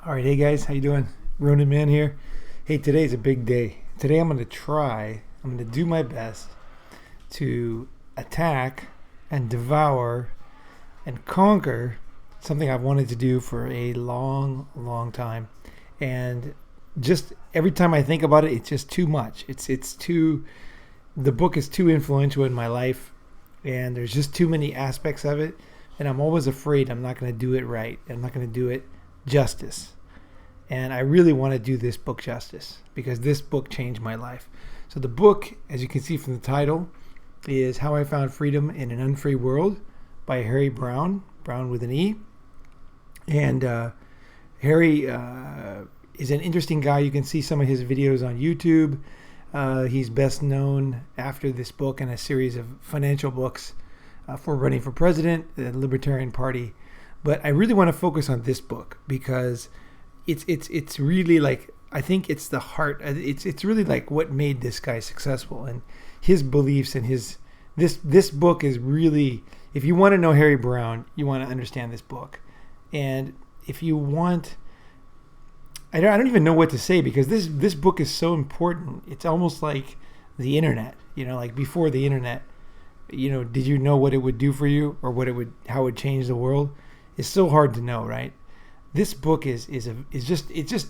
All right, hey guys, how you doing? Ronin man here. Hey, today's a big day. Today I'm going to do my best to attack and devour and conquer something I've wanted to do for a long, long time. And just every time I think about it, it's just too much. The book is too influential in my life, and there's just too many aspects of it. And I'm always afraid I'm not going to do it right. I'm not going to do it justice. And I really want to do this book justice because this book changed my life. So the book, as you can see from the title, is How I Found Freedom in an Unfree World by Harry Browne, Brown with an E. And Harry is an interesting guy. You can see some of his videos on YouTube. He's best known after this book and a series of financial books for running for president, the Libertarian Party. But I really want to focus on this book because it's really like, I think it's the heart. It's really like what made this guy successful and his beliefs and this book is really, if you want to know Harry Browne, you want to understand this book. And if you want, I don't even know what to say because this book is so important. It's almost like the internet, like before the internet, did you know what it would do for you or how it would change the world? It's so hard to know, right? This book is just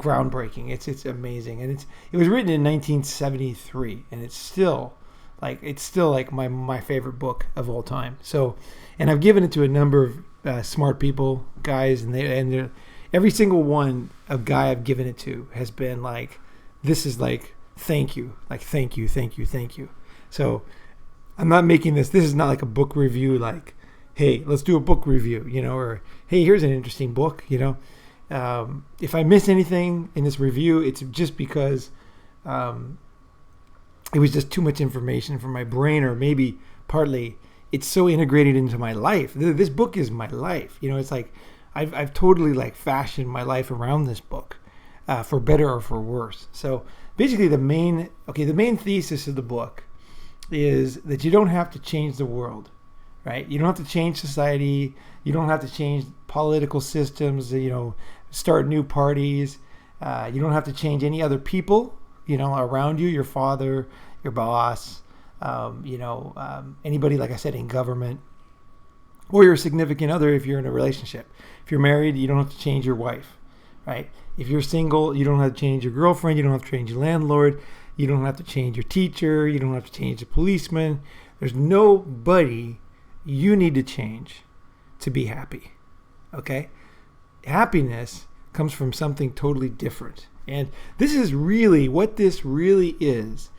groundbreaking. It's amazing, and it was written in 1973, and it's still like my favorite book of all time. So, and I've given it to a number of smart people, guys, and every single one of guy I've given it to has been like, this is like thank you, thank you. So, I'm not making this. This is not like a book review, like, hey, let's do a book review, or hey, here's an interesting book, If I miss anything in this review, it's just because it was just too much information for my brain, or maybe partly it's so integrated into my life. This book is my life. It's like I've totally like fashioned my life around this book, for better or for worse. So basically the main thesis of the book is that you don't have to change the world. Right? You don't have to change society. You don't have to change political systems, start new parties. You don't have to change any other people, around you, your father, your boss, anybody, like I said, in government, or your significant other if you're in a relationship. If you're married, you don't have to change your wife, right? If you're single, you don't have to change your girlfriend. You don't have to change your landlord. You don't have to change your teacher. You don't have to change the policeman. There's nobody you need to change to be happy. Okay? Happiness comes from something totally different. And this is really what this really is.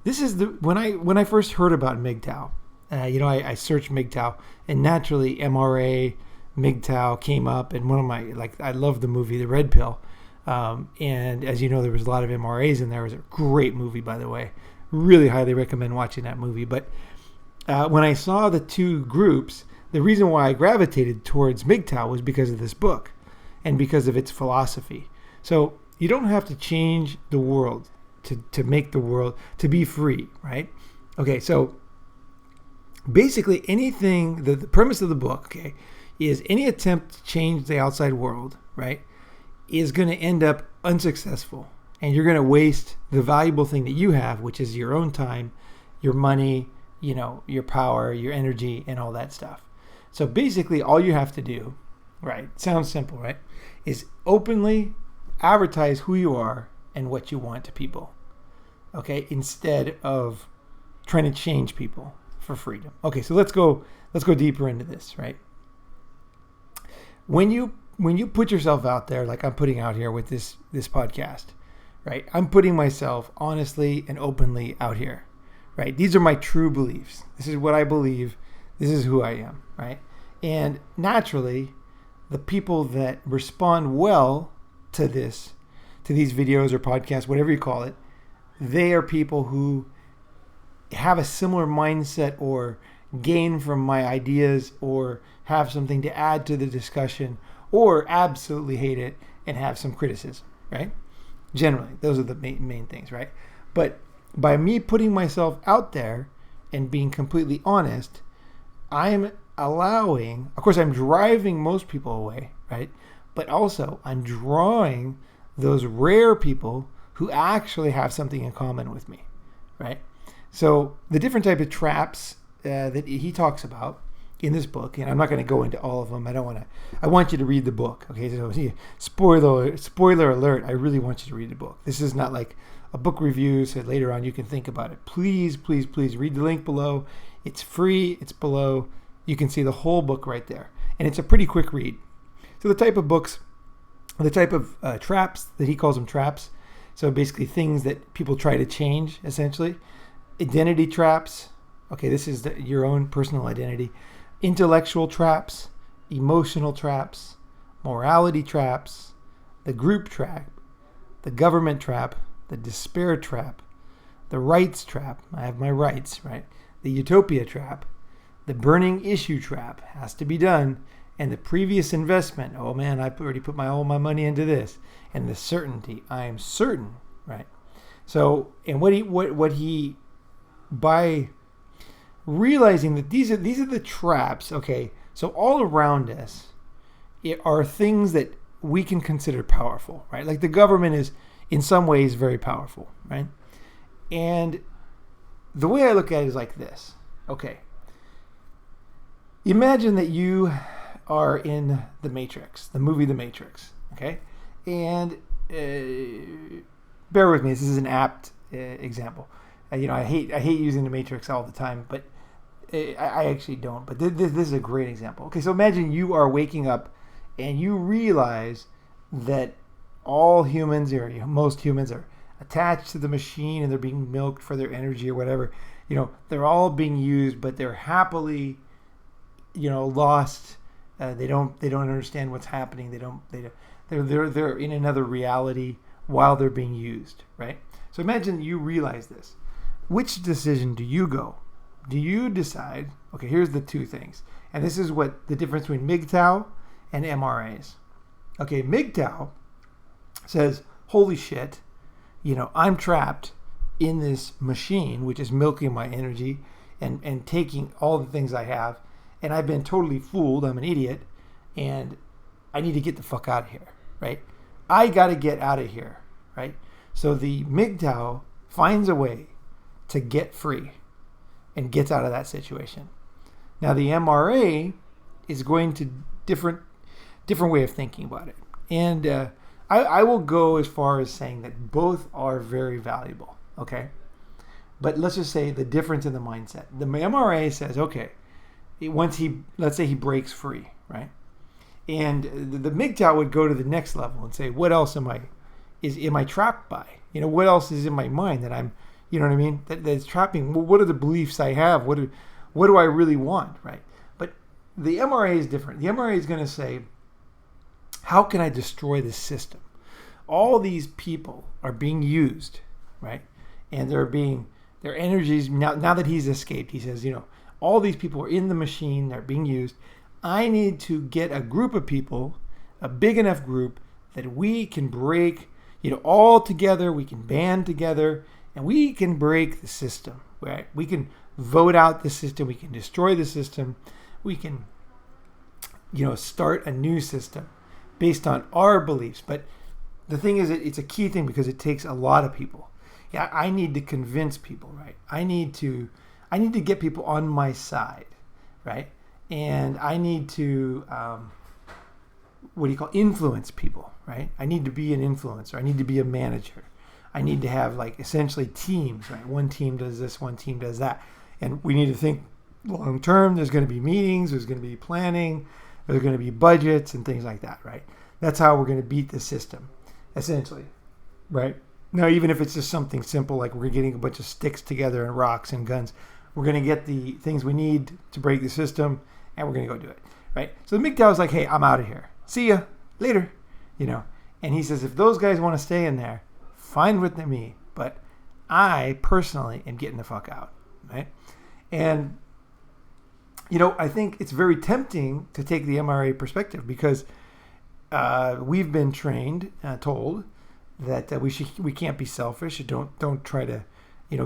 This is when I first heard about MGTOW, I searched MGTOW, and naturally MRA, MGTOW came up, and one of my, I love the movie The Red Pill. And as you know, there was a lot of MRAs in there. It was a great movie, by the way. Really highly recommend watching that movie. But when I saw the two groups, the reason why I gravitated towards MGTOW was because of this book and because of its philosophy. So you don't have to change the world to make the world, to be free, right? Okay, so basically anything, the premise of the book, okay, is any attempt to change the outside world, right, is going to end up unsuccessful. And you're going to waste the valuable thing that you have, which is your own time, your money, your power, your energy, and all that stuff. So basically all you have to do, right, sounds simple, right, is openly advertise who you are and what you want to people, okay, instead of trying to change people for freedom. Okay, so let's go deeper into this, right? When you put yourself out there, like I'm putting out here with this podcast, right, I'm putting myself honestly and openly out here. Right? These are my true beliefs. This is what I believe. This is who I am, right? And naturally, the people that respond well to these videos or podcasts, whatever you call it, they are people who have a similar mindset or gain from my ideas or have something to add to the discussion or absolutely hate it and have some criticism, right? Generally, those are the main things, right? But by me putting myself out there and being completely honest, I'm allowing, of course, I'm driving most people away, right? but also I'm drawing those rare people who actually have something in common with me, right? So the different type of traps that he talks about in this book, and I'm not going to go into all of them. I want you to read the book. Okay, so spoiler alert, I really want you to read the book. This is not like a book review, so later on you can think about it. Please, please, please read the link below. It's free, it's below. You can see the whole book right there. And it's a pretty quick read. So the type of books, the type of traps that he calls them traps. So basically things that people try to change, essentially. Identity traps. Okay, this is your own personal identity. Intellectual traps, emotional traps, morality traps, the group trap, the government trap, the despair trap, the rights trap. I have my rights, right? The utopia trap, the burning issue trap, has to be done, and the previous investment. Oh man, I've already put all my money into this, and the certainty. I am certain, right? So, and what he by realizing that these are the traps, okay? So all around us are things that we can consider powerful, right? Like the government is in some ways very powerful, right? And the way I look at it is like this. Okay. Imagine that you are in the Matrix, the movie The Matrix, okay? And bear with me, this is an apt example. I hate using the Matrix all the time, but I actually don't. But this is a great example. Okay, so imagine you are waking up and you realize that all humans, or most humans, are attached to the machine and they're being milked for their energy or whatever. They're all being used, but they're happily, lost. They don't understand what's happening. They're in another reality while they're being used, right? So imagine you realize this. Which decision do you go? Do you decide, okay, here's the two things. And this is what the difference between MGTOW and MRAs. Okay, MGTOW says, holy shit, I'm trapped in this machine, which is milking my energy and taking all the things I have. And I've been totally fooled. I'm an idiot. And I need to get the fuck out of here, right? I got to get out of here, right? So the MGTOW finds a way to get free and gets out of that situation. Now the MRA is going to different way of thinking about it. And I will go as far as saying that both are very valuable, okay? But let's just say the difference in the mindset. The MRA says, okay, let's say he breaks free, right? And the MGTOW would go to the next level and say, what else am I trapped by? What else is in my mind that I'm, you know what I mean? That's trapping. What are the beliefs I have? What do I really want, right? But the MRA is different. The MRA is going to say, how can I destroy this system? All these people are being used, right? And their energies, now that he's escaped, he says, all these people are in the machine, they're being used. I need to get a group of people, a big enough group, that we can break, all together, we can band together, and we can break the system, right? We can vote out the system. We can destroy the system. We can, start a new system based on our beliefs. But the thing is, it's a key thing because it takes a lot of people. Yeah, I need to convince people, right? I need to get people on my side, right? And I need to, influence people, right? I need to be an influencer. I need to be a manager. I need to have essentially teams, right? One team does this, one team does that. And we need to think long term. There's going to be meetings, there's going to be planning, there's going to be budgets and things like that, right? That's how we're going to beat the system, essentially, right? Now, even if it's just something simple, like we're getting a bunch of sticks together and rocks and guns, we're going to get the things we need to break the system and we're going to go do it, right? So the MGTOW is like, hey, I'm out of here. See ya later, And he says, if those guys want to stay in there, fine with me, but I personally am getting the fuck out, right? And, I think it's very tempting to take the MRA perspective because we've been told that we can't be selfish. Don't try to,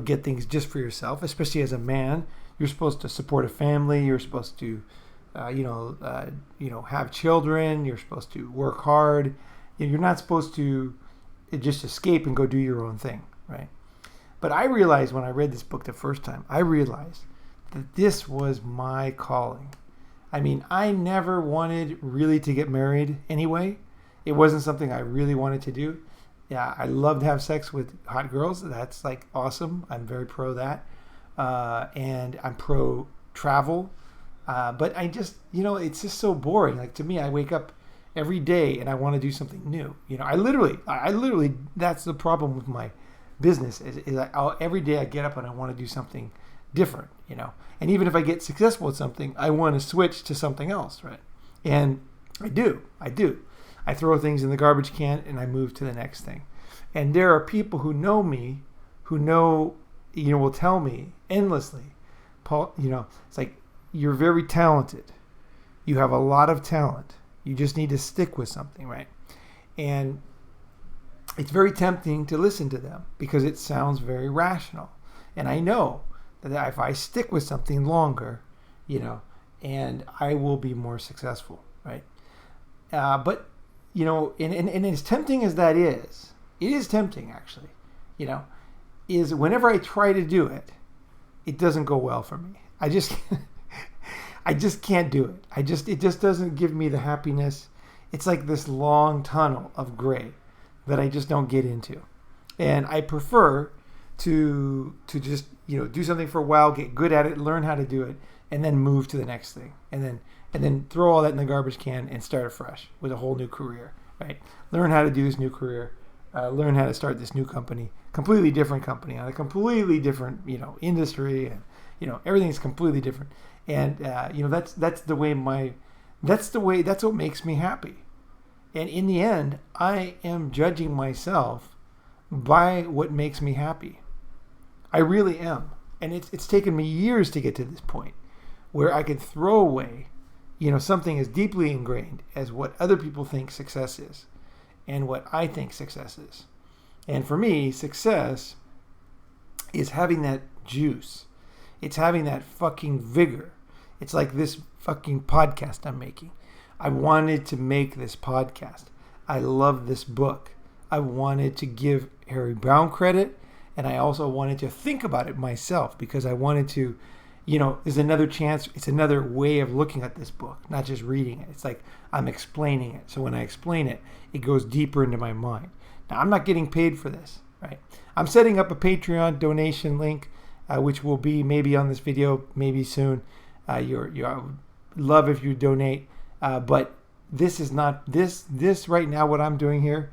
get things just for yourself, especially as a man. You're supposed to support a family. You're supposed to have children. You're supposed to work hard. You're not supposed to just escape and go do your own thing, right? But I realized when I read this book the first time, I realized that this was my calling. I mean, I never wanted really to get married anyway. It wasn't something I really wanted to do. Yeah, I love to have sex with hot girls. That's like awesome. I'm very pro that. And I'm pro travel. But I just, it's just so boring. Like, to me, I wake up every day and I want to do something new. I literally, that's the problem with my business is every day I get up and I want to do something different, and even if I get successful at something, I want to switch to something else, right? And I do. I throw things in the garbage can and I move to the next thing. And there are people who know me, will tell me endlessly, Paul, it's like, you're very talented. You have a lot of talent. You just need to stick with something, right? And it's very tempting to listen to them because it sounds very rational. And I know that if I stick with something longer, and I will be more successful, right? But, and as tempting as that is, it is tempting actually, is whenever I try to do it, it doesn't go well for me. I just can't do it. It just doesn't give me the happiness. It's like this long tunnel of gray that I just don't get into. And I prefer to just, do something for a while, get good at it, learn how to do it, and then move to the next thing. And then throw all that in the garbage can and start afresh with a whole new career, right? Learn how to do this new career, learn how to start this new company, completely different company, on a completely different, industry, and, everything's completely different. And, that's what makes me happy. And in the end, I am judging myself by what makes me happy. I really am. And it's taken me years to get to this point where I can throw away, something as deeply ingrained as what other people think success is and what I think success is. And for me, success is having that juice. It's having that fucking vigor. It's like this fucking podcast I'm making. I wanted to make this podcast. I love this book. I wanted to give Harry Browne credit, and I also wanted to think about it myself because I wanted to, there's another chance. It's another way of looking at this book, not just reading it. It's like I'm explaining it. So when I explain it, it goes deeper into my mind. Now, I'm not getting paid for this, right? I'm setting up a Patreon donation link, which will be maybe on this video, maybe soon. I would love if you donate. But this is not this right now. What I'm doing here,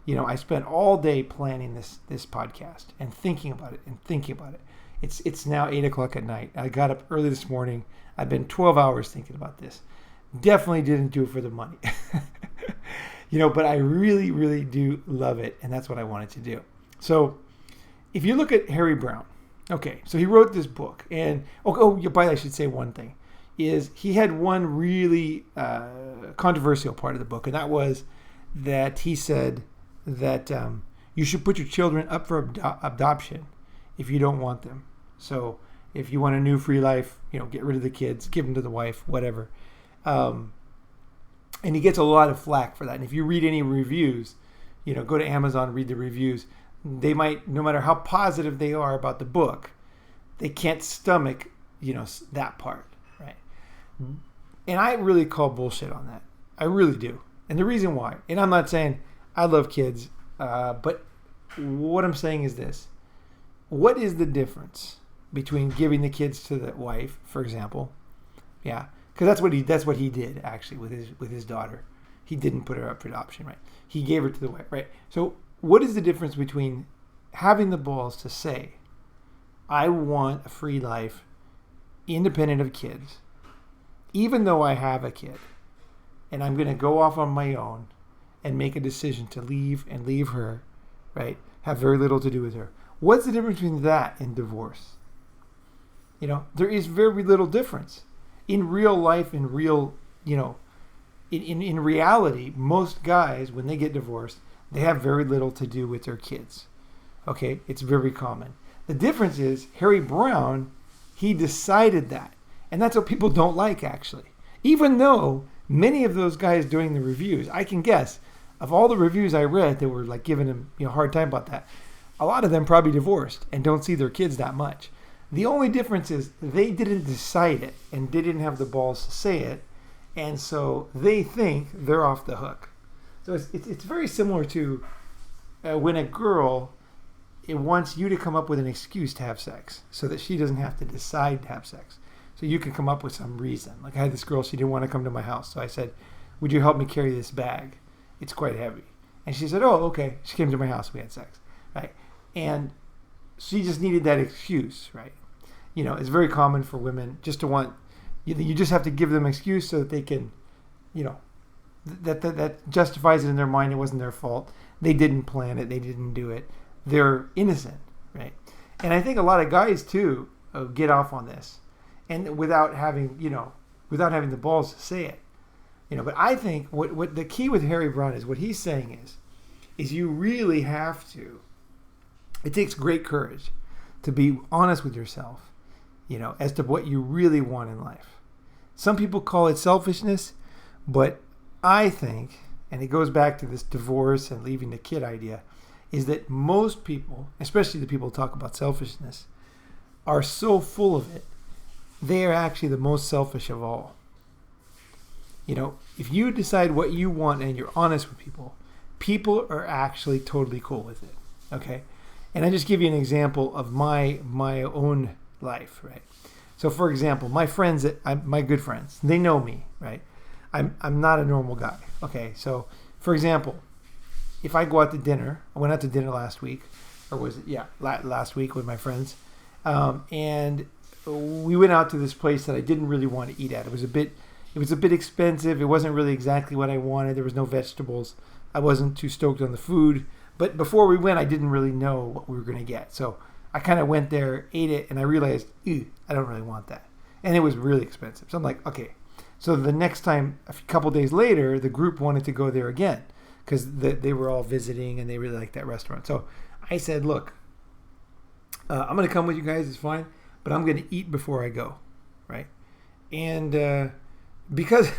I spent all day planning this podcast and thinking about it. It's now 8:00 at night. I got up early this morning. I've been 12 hours thinking about this. Definitely didn't do it for the money, but I really, really do love it, and that's what I wanted to do. So, if you look at Harry Browne, okay, so he wrote this book, and by the way, I should say one thing. Is he had one really controversial part of the book, and that was that he said that you should put your children up for adoption if you don't want them. So if you want a new free life, get rid of the kids, give them to the wife, whatever. And he gets a lot of flack for that. And if you read any reviews, go to Amazon, read the reviews. They might, no matter how positive they are about the book, they can't stomach, that part. And I really call bullshit on that. I really do. And the reason why, and I'm not saying I love kids, but what I'm saying is this. What is the difference between giving the kids to the wife, for example? Yeah, because that's what he did actually with his daughter. He didn't put her up for adoption, right? He gave her to the wife, right? So what is the difference between having the balls to say, I want a free life independent of kids, even though I have a kid, and I'm going to go off on my own and make a decision to leave her, right? Have very little to do with her. What's the difference between that and divorce? There is very little difference. In real life, in real, in reality, most guys, when they get divorced, they have very little to do with their kids. Okay? It's very common. The difference is Harry Browne, he decided that. And that's what people don't like, actually. Even though many of those guys doing the reviews, I can guess, of all the reviews I read that were like giving him a hard time about that, a lot of them probably divorced and don't see their kids that much. The only difference is they didn't decide it and they didn't have the balls to say it, and so they think they're off the hook. So it's very similar to when a girl wants you to come up with an excuse to have sex so that she doesn't have to decide to have sex. So you can come up with some reason. Like I had this girl, she didn't want to come to my house. So I said, would you help me carry this bag? It's quite heavy. And she said, oh, okay. She came to my house. We had sex, right? And she just needed that excuse, right? It's very common for women just to want, you just have to give them an excuse so that they can, that justifies it in their mind. It wasn't their fault. They didn't plan it. They didn't do it. They're innocent, right? And I think a lot of guys too get off on this, and without having the balls to say it, But I think what the key with Harry Browne is, what he's saying is you really have to. It takes great courage to be honest with yourself, as to what you really want in life. Some people call it selfishness, but I think, and it goes back to this divorce and leaving the kid idea, is that most people, especially the people who talk about selfishness, are so full of it, they are actually the most selfish of all. If you decide what you want and you're honest with people, people are actually totally cool with it, okay? And I just give you an example of my own life, right? So, for example, my friends, my good friends, they know me, right? I'm not a normal guy, okay? So, for example, if I go out to dinner, I went out to dinner last week, or was it, last week with my friends, and we went out to this place that I didn't really want to eat at. It was a bit expensive. It wasn't really exactly what I wanted. There was no vegetables. I wasn't too stoked on the food. But before we went, I didn't really know what we were going to get. So I kind of went there, ate it, and I realized, I don't really want that. And it was really expensive. So I'm like, okay. So the next time, a couple days later, the group wanted to go there again because they were all visiting and they really liked that restaurant. So I said, look, I'm going to come with you guys. It's fine. But I'm going to eat before I go, right? And because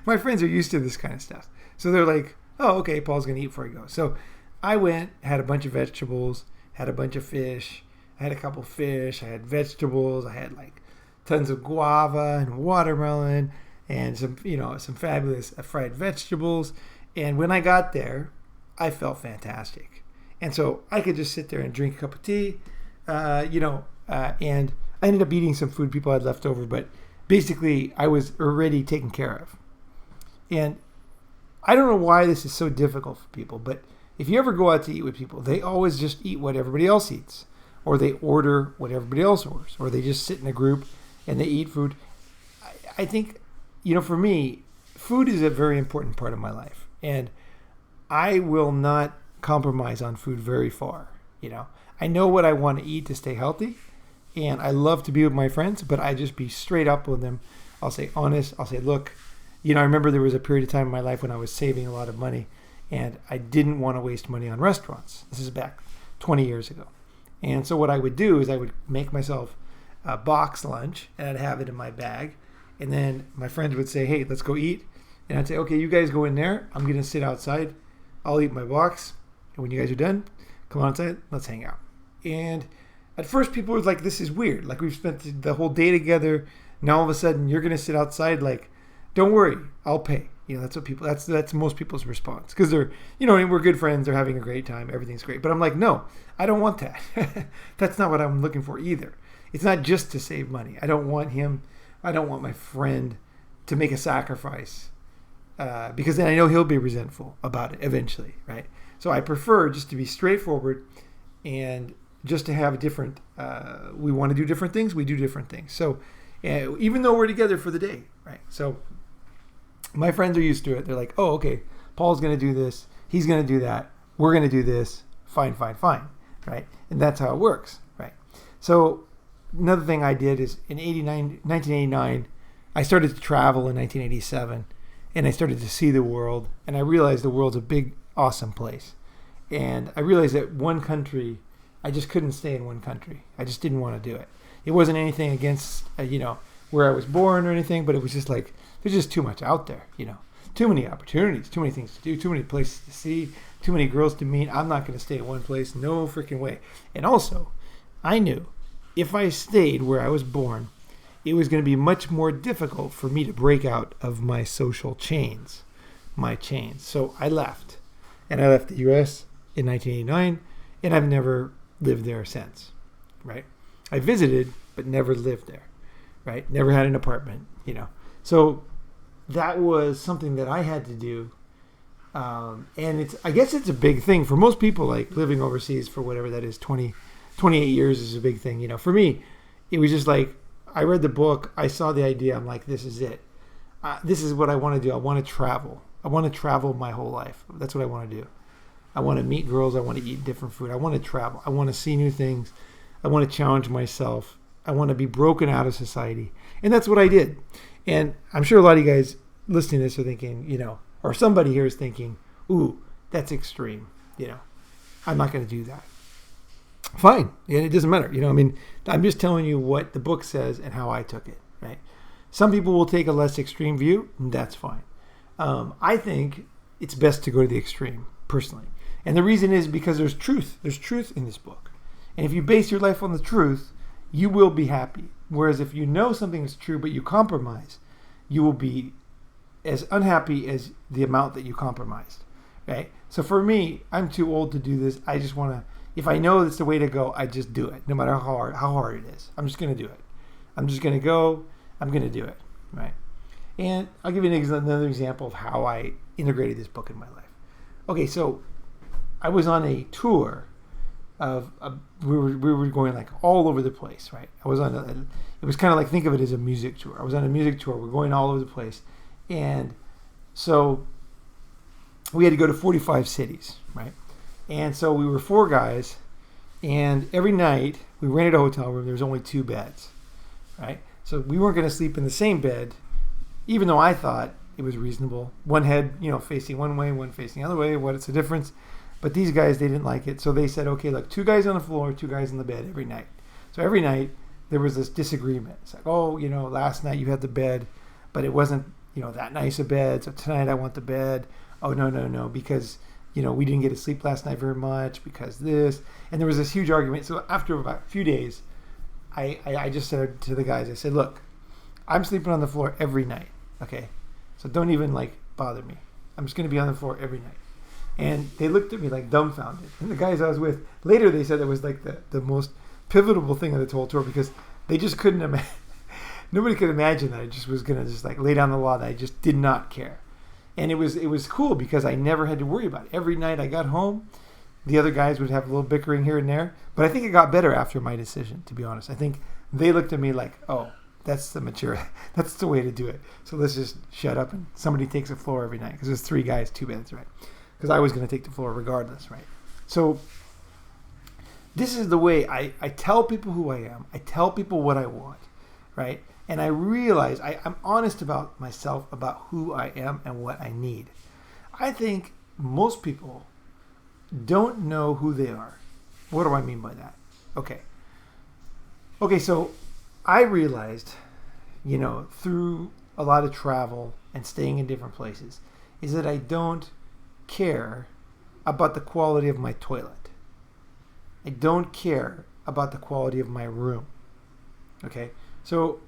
my friends are used to this kind of stuff. So they're like, oh, okay, Paul's going to eat before I go. So I went, had a bunch of vegetables, had a bunch of fish. I had a couple fish. I had vegetables. I had like tons of guava and watermelon and some fabulous fried vegetables. And when I got there, I felt fantastic. And so I could just sit there and drink a cup of tea, and I ended up eating some food people had left over, but basically I was already taken care of. And I don't know why this is so difficult for people, but if you ever go out to eat with people, they always just eat what everybody else eats, or they order what everybody else orders, or they just sit in a group and they eat food. I think, for me, food is a very important part of my life, and I will not compromise on food very far. I know what I want to eat to stay healthy, and I love to be with my friends, but I just be straight up with them. I'll say honest. I'll say, look, I remember there was a period of time in my life when I was saving a lot of money, and I didn't want to waste money on restaurants. This is back 20 years ago. And so what I would do is I would make myself a box lunch, and I'd have it in my bag. And then my friends would say, hey, let's go eat. And I'd say, okay, you guys go in there. I'm going to sit outside. I'll eat my box. And when you guys are done, come on outside. Let's hang out. And at first people were like, this is weird. Like, we've spent the whole day together. Now all of a sudden you're going to sit outside. Like, don't worry, I'll pay. That's what people, that's most people's response. Because they're, we're good friends. They're having a great time. Everything's great. But I'm like, no, I don't want that. That's not what I'm looking for either. It's not just to save money. I don't want my friend to make a sacrifice. Because then I know he'll be resentful about it eventually, right? So I prefer just to be straightforward and just to have different, we want to do different things, we do different things. So even though we're together for the day, right? So my friends are used to it. They're like, oh, okay, Paul's going to do this. He's going to do that. We're going to do this. Fine, right? And that's how it works, right? So another thing I did is in 1989, I started to travel in 1987, and I started to see the world, and I realized the world's a big, awesome place. And I realized that one country, I just couldn't stay in one country. I just didn't want to do it. It wasn't anything against, where I was born or anything, but it was just like, There's just too much out there, too many opportunities, too many things to do, too many places to see, too many girls to meet. I'm not going to stay at one place. No freaking way. And also, I knew if I stayed where I was born, it was going to be much more difficult for me to break out of my social chains, my chains. So I left. And I left the U.S. in 1989, and I've never lived there since, right? I visited, but never lived there, right? Never had an apartment, So that was something that I had to do. And I guess it's a big thing for most people, like living overseas for whatever that is, 28 years is a big thing. For me, it was just like, I read the book, I saw the idea, I'm like, this is it. This is what I want to do. I want to travel. I want to travel my whole life. That's what I want to do. I want to meet girls. I want to eat different food. I want to travel. I want to see new things. I want to challenge myself. I want to be broken out of society. And that's what I did. And I'm sure a lot of you guys listening to this are thinking, or somebody here is thinking, ooh, that's extreme. I'm not going to do that. Fine. And it doesn't matter. I'm just telling you what the book says and how I took it, right? Some people will take a less extreme view, and that's fine. I think it's best to go to the extreme, personally. And the reason is because there's truth. There's truth in this book. And if you base your life on the truth, you will be happy. Whereas if you know something is true, but you compromise, you will be as unhappy as the amount that you compromised, right? So for me, I'm too old to do this. I just want to, if I know that's the way to go, I just do it, no matter how hard it is. I'm just going to do it. I'm just going to go. I'm going to do it, right? And I'll give you another example of how I integrated this book in my life. Okay, so I was on a tour of we were going like all over the place, right? I was on it was kind of like, think of it as a music tour. I was on a music tour. We're going all over the place, and so we had to go to 45 cities, right? And so we were 4 guys, and every night we rented a hotel room. There was only 2 beds, right? So we weren't going to sleep in the same bed, even though I thought it was reasonable. One head, facing one way, one facing the other way. What's the difference? But these guys, they didn't like it. So they said, okay, look, 2 guys on the floor, 2 guys in the bed every night. So every night there was this disagreement. It's like, oh, last night you had the bed, but it wasn't, that nice a bed. So tonight I want the bed. Oh, no, because, we didn't get to sleep last night very much because this. And there was this huge argument. So after about a few days, I just said to the guys, I said, look, I'm sleeping on the floor every night, okay? So don't even, bother me. I'm just going to be on the floor every night. And they looked at me like dumbfounded. And the guys I was with, later they said it was like the most pivotal thing of the whole tour because they just couldn't imagine. Nobody could imagine that I just was going to just lay down the law, that I just did not care. And it was cool because I never had to worry about it. Every night I got home, the other guys would have a little bickering here and there. But I think it got better after my decision, to be honest. I think they looked at me like, oh, that's the mature, that's the way to do it. So let's just shut up and somebody takes the floor every night. Because there's 3 guys, 2 beds, right? Because I was going to take the floor regardless, right? So this is the way I tell people who I am. I tell people what I want, right? And I realize I'm honest about myself, about who I am and what I need. I think most people don't know who they are. What do I mean by that? Okay, so I realized, through a lot of travel and staying in different places, is that I don't care about the quality of my toilet. I don't care about the quality of my room. Okay? So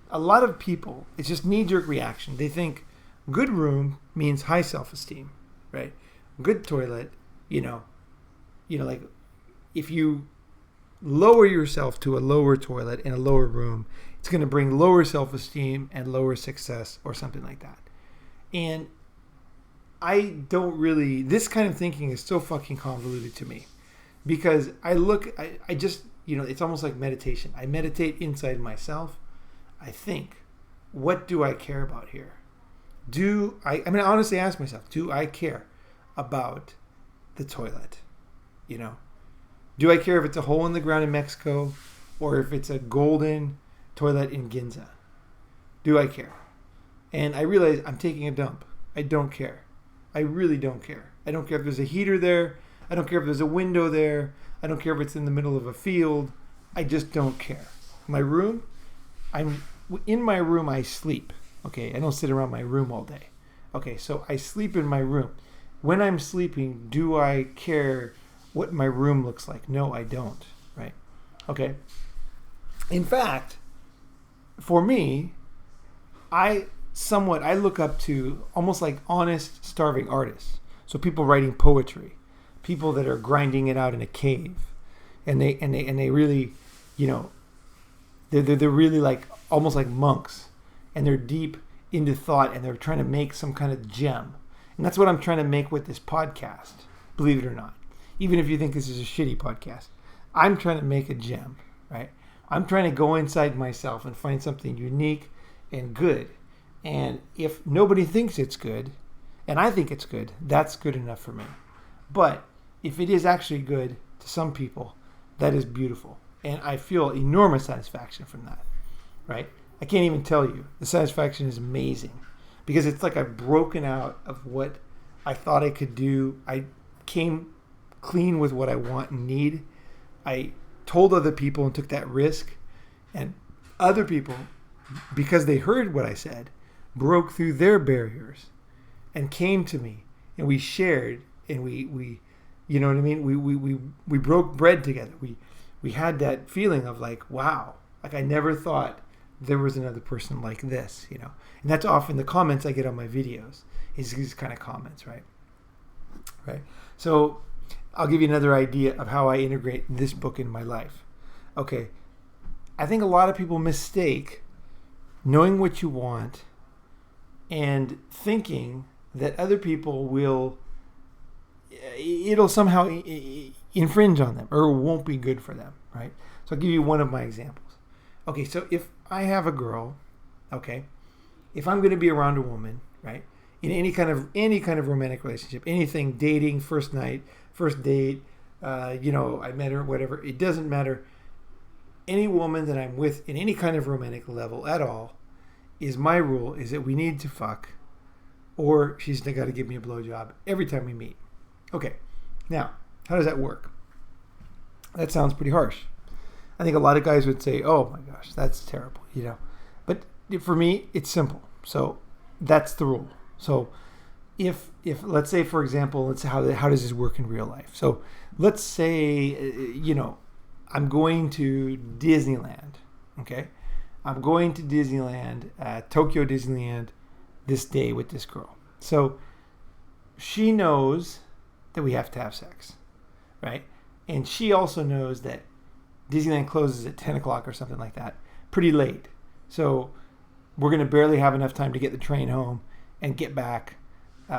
a lot of people, it's just knee-jerk reaction. They think good room means high self-esteem, right? Good toilet, like if you lower yourself to a lower toilet in a lower room, it's going to bring lower self-esteem and lower success or something like that. And I don't really, this kind of thinking is so fucking convoluted to me because I just, it's almost like meditation. I meditate inside myself. I think, what do I care about here? I honestly ask myself, do I care about the toilet? Do I care if it's a hole in the ground in Mexico or if it's a golden toilet in Ginza? Do I care? And I realize I'm taking a dump. I don't care. I really don't care. I don't care if there's a heater there. I don't care if there's a window there. I don't care if it's in the middle of a field. I just don't care. My room, in my room I sleep. Okay, I don't sit around my room all day. Okay, so I sleep in my room. When I'm sleeping, do I care what my room looks like? No, I don't, right? Okay. In fact, for me, I look up to almost like honest, starving artists. So people writing poetry, people that are grinding it out in a cave, and they really, you know, they're really like almost like monks, and they're deep into thought, and they're trying to make some kind of gem. And that's what I'm trying to make with this podcast, believe it or not. Even if you think this is a shitty podcast, I'm trying to make a gem, right? I'm trying to go inside myself and find something unique and good. And if nobody thinks it's good, and I think it's good, that's good enough for me. But if it is actually good to some people, that is beautiful. And I feel enormous satisfaction from that, right? I can't even tell you. The satisfaction is amazing because it's like I've broken out of what I thought I could do. I came clean with what I want and need. I told other people and took that risk. And other people, because they heard what I said, broke through their barriers and came to me, and we shared, and we you know what I mean? We broke bread together. We had that feeling of like, wow, like I never thought there was another person like this, you know. And that's often the comments I get on my videos, is these kind of comments, right? Right. So I'll give you another idea of how I integrate this book in my life. Okay. I think a lot of people mistake knowing what you want and thinking that other people it'll somehow infringe on them or won't be good for them, right? So I'll give you one of my examples. Okay, so if I have a girl, okay, if I'm going to be around a woman, right, in any kind of romantic relationship, anything, dating, first night, first date, you know, I met her, whatever, it doesn't matter. Any woman that I'm with in any kind of romantic level at all, is my rule is that we need to fuck, or she's got to give me a blowjob every time we meet. Okay, now, how does that work? That sounds pretty harsh. I think a lot of guys would say, oh my gosh, that's terrible, you know. But for me, it's simple. So that's the rule. So if let's say, for example, let's say how does this work in real life? So let's say, you know, I'm going to Disneyland, okay? I'm going to Disneyland, Tokyo Disneyland, this day with this girl. So she knows that we have to have sex, right? And she also knows that Disneyland closes at 10 o'clock or something like that, pretty late. So we're going to barely have enough time to get the train home and get back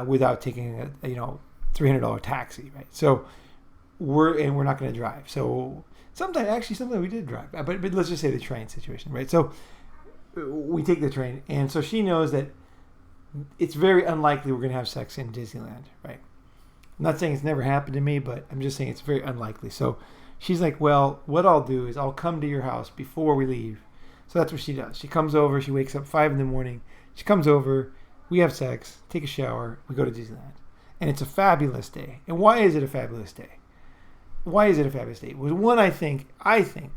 without taking a $300 taxi, right? So we're not going to drive. So sometimes we did drive, but let's just say the train situation, right? So we take the train, and so she knows that it's very unlikely we're going to have sex in Disneyland, right? I'm not saying it's never happened to me, but I'm just saying it's very unlikely. So she's like, well, what I'll do is I'll come to your house before we leave. So that's what she does. She comes over, she wakes up 5 a.m. She comes over, we have sex, take a shower, we go to Disneyland. And it's a fabulous day. And why is it a fabulous day? Why is it a fabulous day? Well, one, I think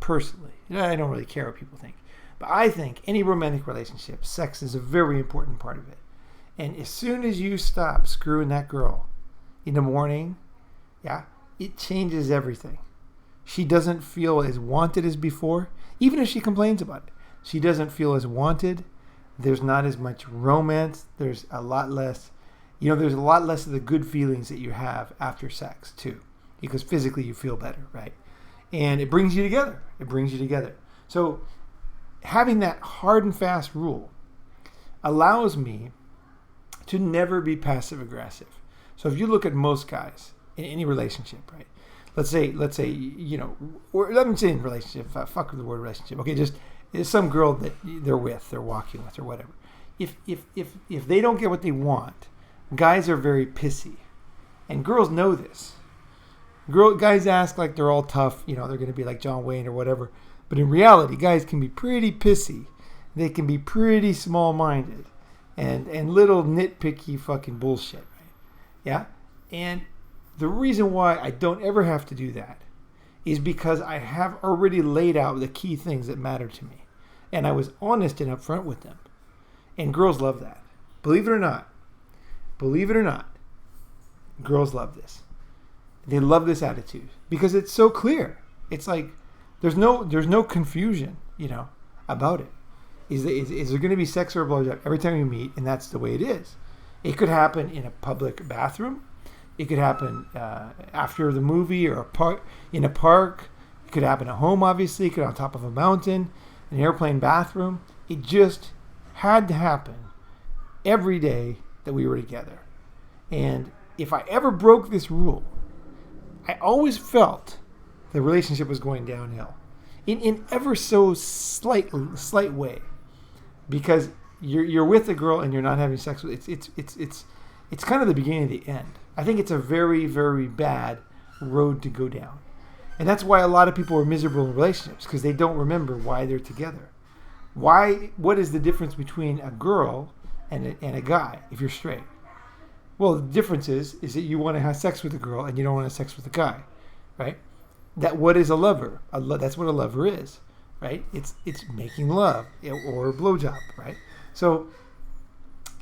personally, I don't really care what people think, but I think any romantic relationship, sex is a very important part of it. And as soon as you stop screwing that girl in the morning, yeah, it changes everything. She doesn't feel as wanted as before, even if she complains about it. She doesn't feel as wanted. There's not as much romance. There's a lot less, there's a lot less of the good feelings that you have after sex too, because physically you feel better, right? And it brings you together. So having that hard and fast rule allows me to never be passive aggressive. So if you look at most guys in any relationship, right? Let's say, or let me say in relationship, fuck with the word relationship. Okay, just it's some girl that they're walking with, or whatever. If they don't get what they want, guys are very pissy, and girls know this. Guys ask like they're all tough, they're going to be like John Wayne or whatever. But in reality, guys can be pretty pissy. They can be pretty small-minded, and little nitpicky fucking bullshit, right? Yeah, and the reason why I don't ever have to do that is because I have already laid out the key things that matter to me. And I was honest and upfront with them. And girls love that. Believe it or not, girls love this. They love this attitude because it's so clear. It's like there's no confusion, about it. Is there going to be sex or a blowjob every time you meet? And that's the way it is. It could happen in a public bathroom. It could happen after the movie or in a park. It could happen at home, obviously. It could on top of a mountain, an airplane bathroom. It just had to happen every day that we were together. And if I ever broke this rule, I always felt the relationship was going downhill in ever so slight way, because you're with a girl and you're not having sex with it's kind of the beginning of the end. I think it's a very, very bad road to go down. And that's why a lot of people are miserable in relationships, because they don't remember why they're together. What is the difference between a girl and a guy if you're straight? Well, the difference is that you want to have sex with a girl and you don't want to have sex with a guy, right? What is a lover? That's what a lover is, right? It's making love or a blowjob, right? So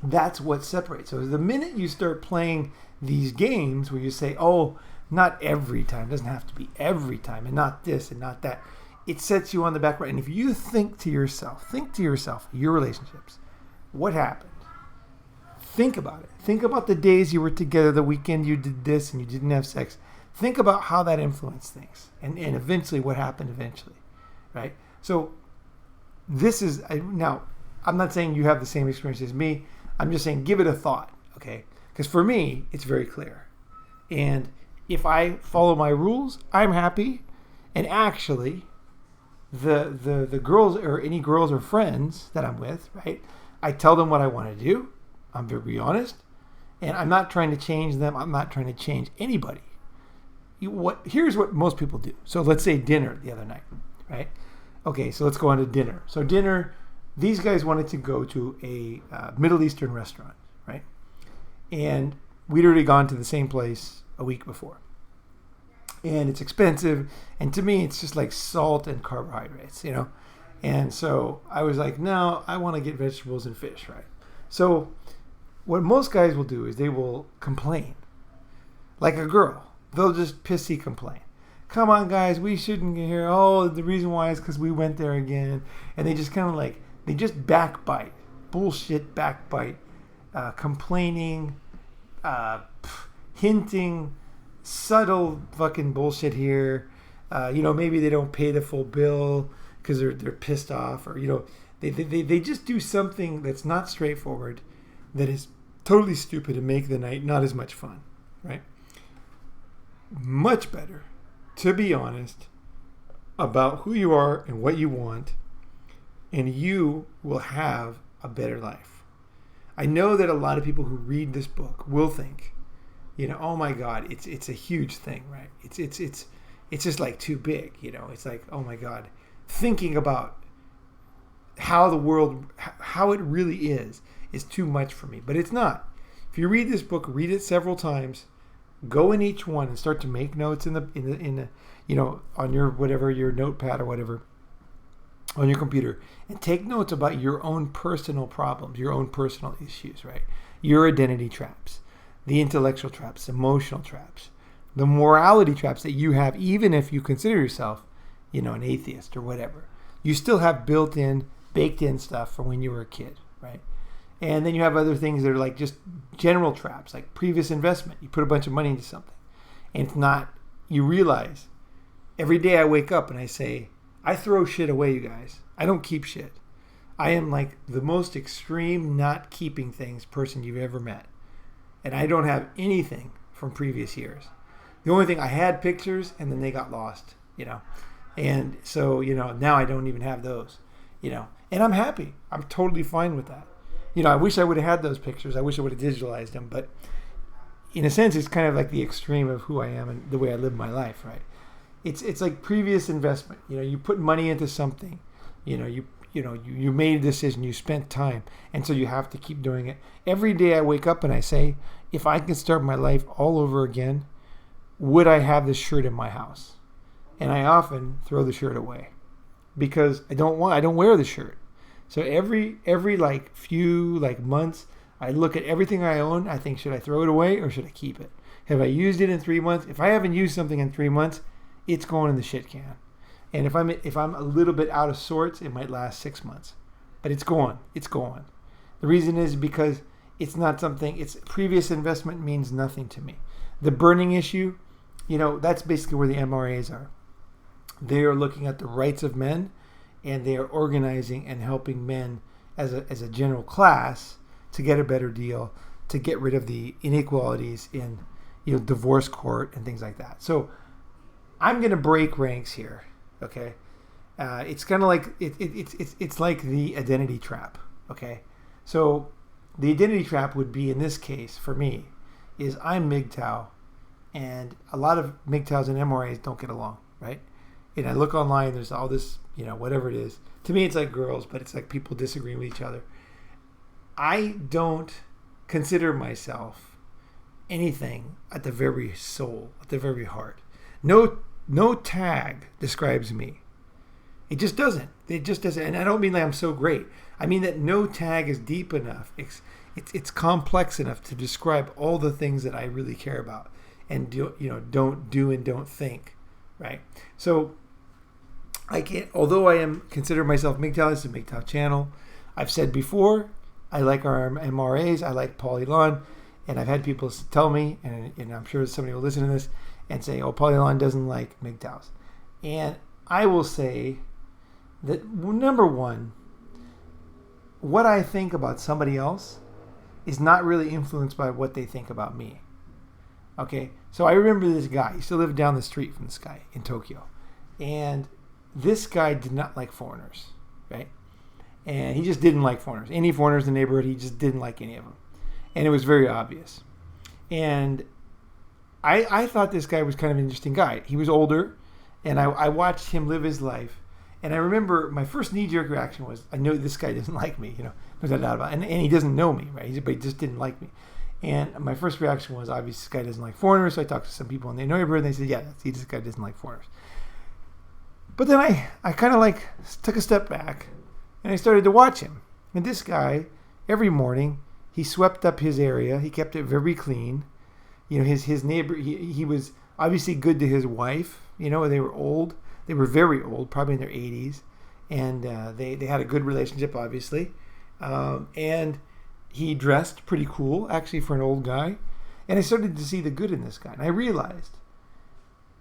that's what separates. So the minute you start playing these games where you say, oh, not every time, it doesn't have to be every time, and not this and not that, it sets you on the back right. And if you think to yourself, your relationships, what happened? Think about it. Think about the days you were together, the weekend you did this and you didn't have sex. Think about how that influenced things and eventually what happened eventually, right? So now, I'm not saying you have the same experience as me. I'm just saying give it a thought, okay? Because for me, it's very clear. And if I follow my rules, I'm happy. And actually, the girls or any girls or friends that I'm with, right? I tell them what I want to do. I'm very honest. And I'm not trying to change them. I'm not trying to change anybody. Here's what most people do. So let's say dinner the other night, right? Okay, so let's go on to dinner. So dinner, these guys wanted to go to a Middle Eastern restaurant, right? And we'd already gone to the same place a week before. And it's expensive. And to me, it's just like salt and carbohydrates, And so I was like, no, I want to get vegetables and fish, right? So what most guys will do is they will complain. Like a girl. They'll just pissy complain. Come on, guys, we shouldn't get here. Oh, the reason why is because we went there again. And they just kind of they just backbite. Bullshit backbite. Complaining. Hinting. Subtle fucking bullshit here. Maybe they don't pay the full bill because they're pissed off. Or, they just do something that's not straightforward, that is totally stupid, to make the night not as much fun, right? Much better to be honest about who you are and what you want, and you will have a better life. I know that a lot of people who read this book will think, oh my God, it's a huge thing, right? It's just like too big, It's like, oh my God, thinking about how the world, how it really is too much for me. But it's not. If you read this book, read it several times, go in each one and start to make notes in the on your whatever, your notepad or whatever on your computer, and take notes about your own personal problems, your own personal issues, right? Your identity traps, the intellectual traps, emotional traps, the morality traps that you have, even if you consider yourself, an atheist or whatever. You still have built-in, baked-in stuff from when you were a kid, right? And then you have other things that are like just general traps, like previous investment. You put a bunch of money into something, and it's not, you realize, every day I wake up and I say, I throw shit away, you guys. I don't keep shit. I am like the most extreme not keeping things person you've ever met. And I don't have anything from previous years. The only thing, I had pictures and then they got lost, And so, now I don't even have those, And I'm happy. I'm totally fine with that. I wish I would have had those pictures. I wish I would have digitalized them. But in a sense, it's kind of like the extreme of who I am and the way I live my life, right? It's like previous investment. You put money into something. You made a decision. You spent time. And so you have to keep doing it. Every day I wake up and I say, if I could start my life all over again, would I have this shirt in my house? And I often throw the shirt away because I don't wear the shirt. So every like few like months, I look at everything I own. I think, should I throw it away or should I keep it? Have I used it in 3 months? If I haven't used something in 3 months, it's going in the shit can. And if I'm a little bit out of sorts, it might last 6 months. But it's going. It's going. The reason is because it's not something, it's previous investment means nothing to me. The burning issue, that's basically where the MRAs are. They are looking at the rights of men, and they are organizing and helping men as a general class to get a better deal, to get rid of the inequalities in divorce court and things like that. So I'm going to break ranks here, okay? It's kind of like it's like the identity trap, okay? So the identity trap would be, in this case for me, is I'm MGTOW, and a lot of MGTOWs and MRAs don't get along, right? And I look online, there's all this, whatever it is. To me, it's like girls, but it's like people disagreeing with each other. I don't consider myself anything at the very soul, at the very heart. No tag describes me. It just doesn't. It just doesn't. And I don't mean that I'm so great. I mean that no tag is deep enough. It's complex enough to describe all the things that I really care about and don't do and don't think, right? So I can't. Although I consider myself MGTOW, it's a MGTOW channel. I've said before, I like our MRAs. I like Paul Elon, and I've had people tell me, and I'm sure somebody will listen to this and say, "Oh, Paul Elon doesn't like MGTOWs," and I will say that, number one, what I think about somebody else is not really influenced by what they think about me. Okay, so I remember this guy. He used to live down the street from this guy in Tokyo, and this guy did not like foreigners, right? And he just didn't like foreigners. Any foreigners in the neighborhood, he just didn't like any of them, and it was very obvious. And I thought this guy was kind of an interesting guy. He was older, and I watched him live his life. And I remember my first knee-jerk reaction was, I know this guy doesn't like me, there's no doubt about it. And he doesn't know me, right? But he just didn't like me. And my first reaction was, obviously, this guy doesn't like foreigners. So I talked to some people in the neighborhood, and they said, yeah, this guy doesn't like foreigners. But then I kind of took a step back, and I started to watch him. And this guy, every morning, he swept up his area. He kept it very clean. His neighbor, he was obviously good to his wife. They were old. They were very old, probably in their 80s. And they had a good relationship, obviously. And he dressed pretty cool, actually, for an old guy. And I started to see the good in this guy. And I realized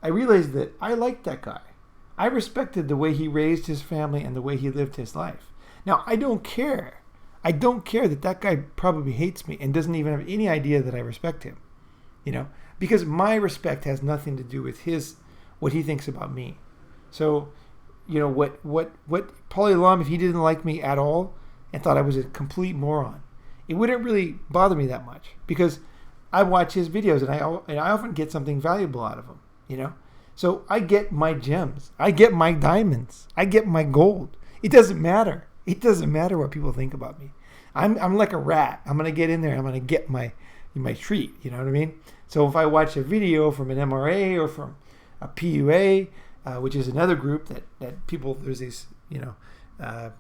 that I liked that guy. I respected the way he raised his family and the way he lived his life. Now, I don't care. I don't care that guy probably hates me and doesn't even have any idea that I respect him. Because my respect has nothing to do with what he thinks about me. So, what Paul Elon, if he didn't like me at all and thought I was a complete moron, it wouldn't really bother me that much, because I watch his videos and I often get something valuable out of them, So I get my gems. I get my diamonds. I get my gold. It doesn't matter. It doesn't matter what people think about me. I'm like a rat. I'm going to get in there. I'm going to get my treat. You know what I mean? So if I watch a video from an MRA or from a PUA, which is another group that people, there's these,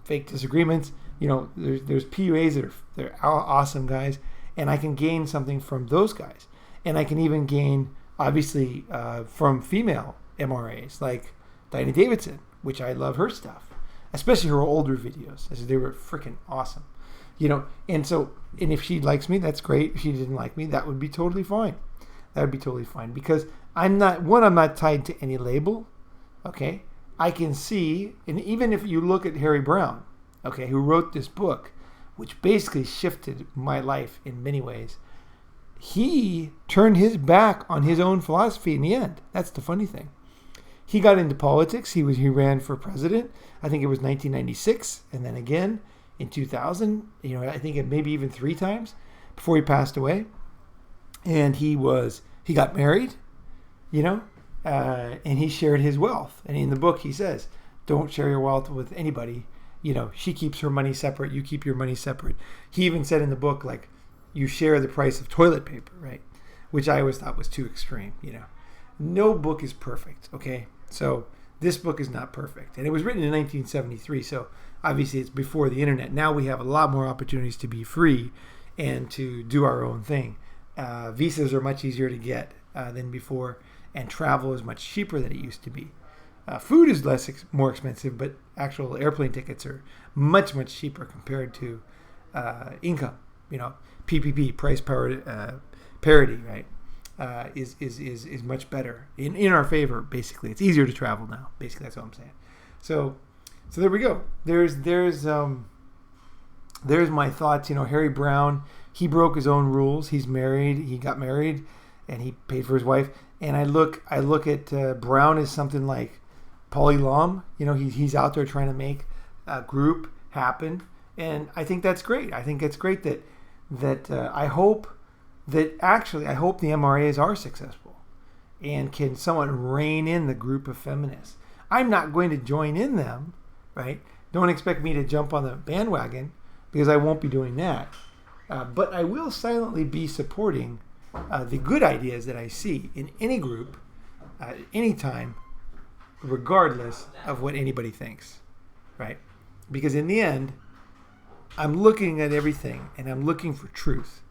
fake disagreements. There's PUAs that are awesome guys, and I can gain something from those guys. And I can even gain, obviously, from female MRAs like Diana Davidson, which I love her stuff, especially her older videos. They were freaking awesome. And if she likes me, that's great. If she didn't like me, that would be totally fine. That would be totally fine, because I'm not tied to any label. Okay, I can see, and even if you look at Harry Browne, okay, who wrote this book, which basically shifted my life in many ways, he turned his back on his own philosophy in the end. That's the funny thing. He got into politics. He ran for president. I think it was 1996, and then again in 2000. I think it maybe even 3 times before he passed away. And he got married, and he shared his wealth. And in the book, he says, "Don't share your wealth with anybody. She keeps her money separate. You keep your money separate." He even said in the book, like, you share the price of toilet paper, right? Which I always thought was too extreme. No book is perfect. Okay, so this book is not perfect, and it was written in 1973. So obviously it's before the internet. Now we have a lot more opportunities to be free and to do our own thing. Visas are much easier to get than before, and travel is much cheaper than it used to be. Food is more expensive, but actual airplane tickets are much cheaper compared to income. PPP, price parity, right? Is much better in our favor. Basically, it's easier to travel now. Basically, that's what I'm saying. So there we go. There's my thoughts. Harry Browne, he broke his own rules. He got married, and he paid for his wife. And I look at Browne as something like Paulie Lom. He's out there trying to make a group happen, and I think that's great. I think it's great that I hope the MRAs are successful and can somewhat rein in the group of feminists. I'm not going to join in them, right? Don't expect me to jump on the bandwagon, because I won't be doing that. But I will silently be supporting the good ideas that I see in any group at any time, regardless of what anybody thinks, right? Because in the end, I'm looking at everything and I'm looking for truth.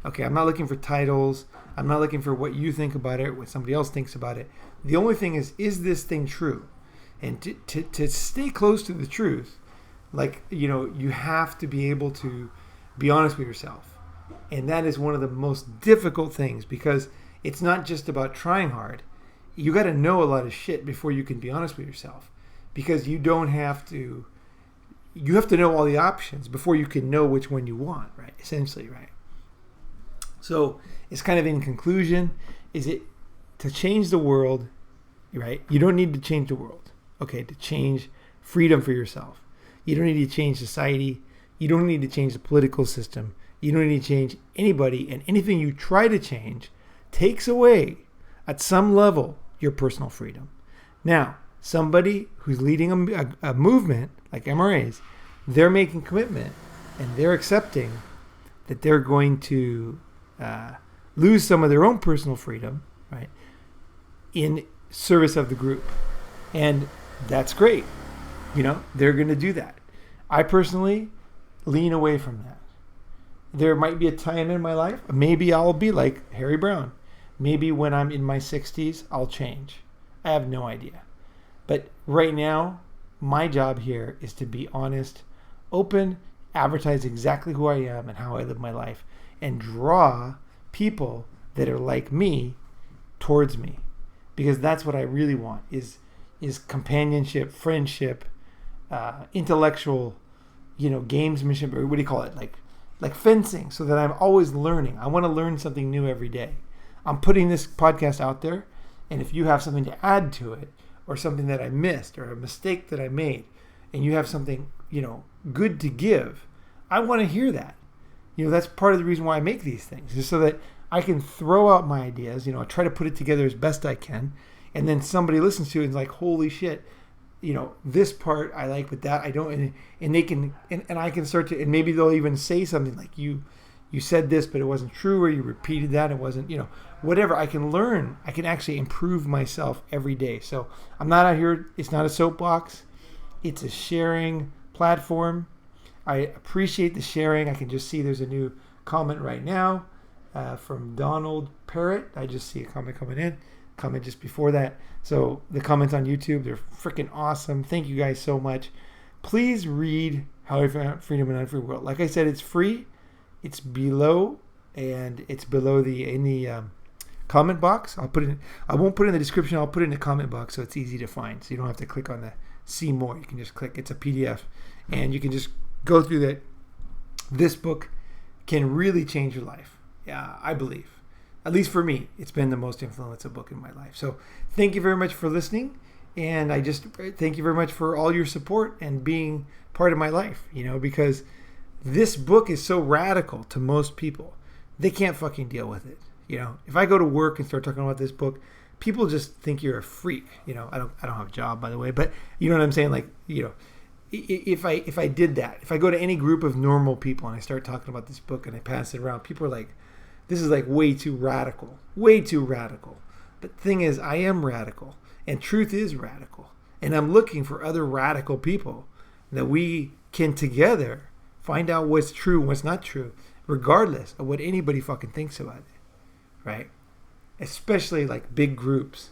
Okay, I'm not looking for titles. I'm not looking for what you think about it, what somebody else thinks about it. The only thing is this thing true? And to stay close to the truth, you have to be able to be honest with yourself. And that is one of the most difficult things, because it's not just about trying hard. You got to know a lot of shit before you can be honest with yourself, because you have to know all the options before you can know which one you want, right? Essentially, right? So it's kind of in conclusion, is it to change the world, right? You don't need to change the world, okay, to change freedom for yourself. You don't need to change society. You don't need to change the political system. You don't need to change anybody, and anything you try to change takes away, at some level, your personal freedom. Now, somebody who's leading a movement like MRAs, they're making commitment and they're accepting that they're going to lose some of their own personal freedom, right, in service of the group. And that's great. They're going to do that. I personally lean away from that. There might be a time in my life, maybe I'll be like Harry Browne. Maybe when I'm in my 60s, I'll change. I have no idea. But right now, my job here is to be honest, open, advertise exactly who I am and how I live my life, and draw people that are like me towards me. Because that's what I really want, is companionship, friendship, intellectual, gamesmanship, or what do you call it? Like fencing, so that I'm always learning. I want to learn something new every day. I'm putting this podcast out there, and if you have something to add to it, or something that I missed, or a mistake that I made, and you have something, good to give, I want to hear that. That's part of the reason why I make these things, is so that I can throw out my ideas, try to put it together as best I can, and then somebody listens to it and is like, holy shit, this part I like, but that I don't, and they can, and I can start to, and maybe they'll even say something like, you said this, but it wasn't true, or you repeated that, it wasn't, whatever. I can learn, I can actually improve myself every day. So I'm not out here, it's not a soapbox, it's a sharing platform. I appreciate the sharing. I can just see there's a new comment right now from Donald Parrott. I just see a comment coming in, comment just before that. So the comments on YouTube, they're freaking awesome. Thank you guys so much. Please read How I Found Freedom in an Unfree World. Like I said, it's free. It's below, and it's below in the comment box. I won't put it in the description. I'll put it in the comment box so it's easy to find. So you don't have to click on the see more. You can just click. It's a PDF, and you can just go through that. This book can really change your life. Yeah, I believe. At least for me, it's been the most influential book in my life. So thank you very much for listening. And I just thank you very much for all your support and being part of my life, because this book is so radical to most people. They can't fucking deal with it. If I go to work and start talking about this book, people just think you're a freak. I don't have a job, by the way, but you know what I'm saying? Like, if I did that, if I go to any group of normal people and I start talking about this book and I pass it around, people are like, this is like way too radical. But the thing is, I am radical, and truth is radical. And I'm looking for other radical people that we can together find out what's true and what's not true, regardless of what anybody fucking thinks about it, right? Especially like big groups,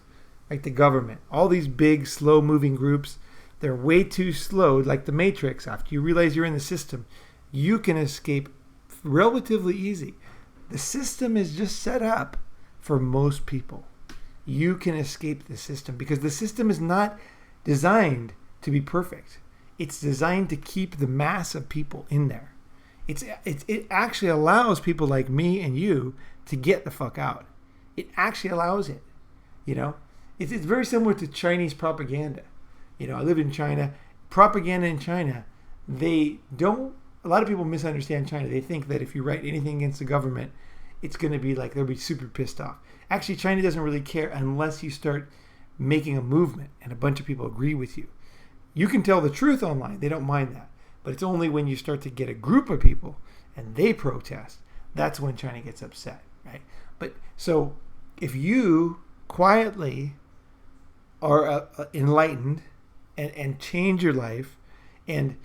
like the government. All these big, slow-moving groups, they're way too slow, like the Matrix. After you realize you're in the system, you can escape relatively easy. The system is just set up for most people. You can escape the system because the system is not designed to be perfect. It's designed to keep the mass of people in there. It actually allows people like me and you to get the fuck out. It actually allows it. You know, it's very similar to Chinese propaganda. You know, I lived in China. Propaganda in China, a lot of people misunderstand China. They think that if you write anything against the government, it's going to be like they'll be super pissed off. Actually, China doesn't really care unless you start making a movement and a bunch of people agree with you. You can tell the truth online. They don't mind that. But it's only when you start to get a group of people and they protest, that's when China gets upset, right? But so if you quietly are enlightened and change your life and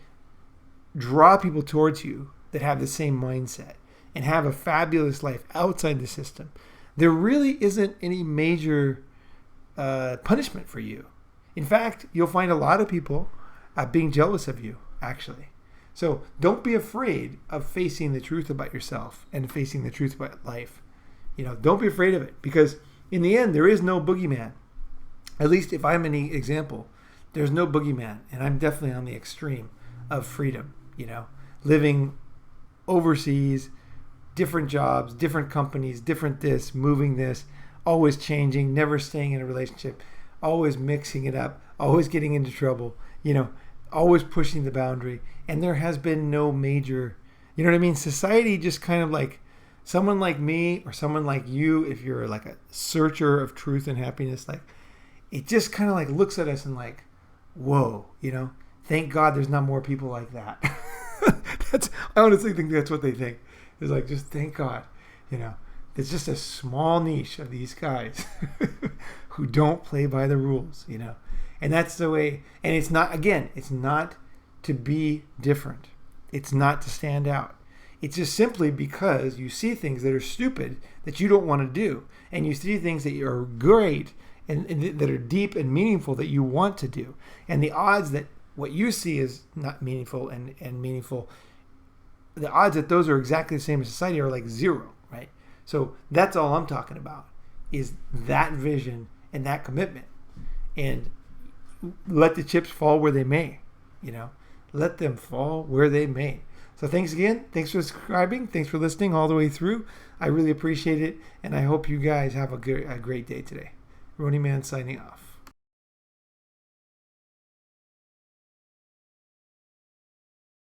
draw people towards you that have the same mindset and have a fabulous life outside the system, there really isn't any major punishment for you. In fact, you'll find a lot of people being jealous of you, actually. So don't be afraid of facing the truth about yourself and facing the truth about life. You know, don't be afraid of it, because in the end, there is no boogeyman. At least if I'm any example, there's no boogeyman, and I'm definitely on the extreme of freedom. You know, living overseas, different jobs, different companies, different this, moving this, always changing, never staying in a relationship, always mixing it up, always getting into trouble, you know, always pushing the boundary. And there has been no major, you know what I mean? Society just kind of like someone like me or someone like you, if you're like a searcher of truth and happiness, like it just kind of like looks at us and like, whoa, you know, thank God there's not more people like that. I honestly think that's what they think. It's like, just thank God, you know, there's just a small niche of these guys who don't play by the rules, you know, and that's the way. And it's not, again, it's not to be different. It's not to stand out. It's just simply because you see things that are stupid that you don't want to do. And you see things that are great and that are deep and meaningful that you want to do. And the odds that what you see is not meaningful and meaningful, the odds that those are exactly the same as society are like zero, right? So that's all I'm talking about, is that vision and that commitment. And let the chips fall where they may, you know. Let them fall where they may. So thanks again. Thanks for subscribing. Thanks for listening all the way through. I really appreciate it. And I hope you guys have a great day today. Ronin Man signing off.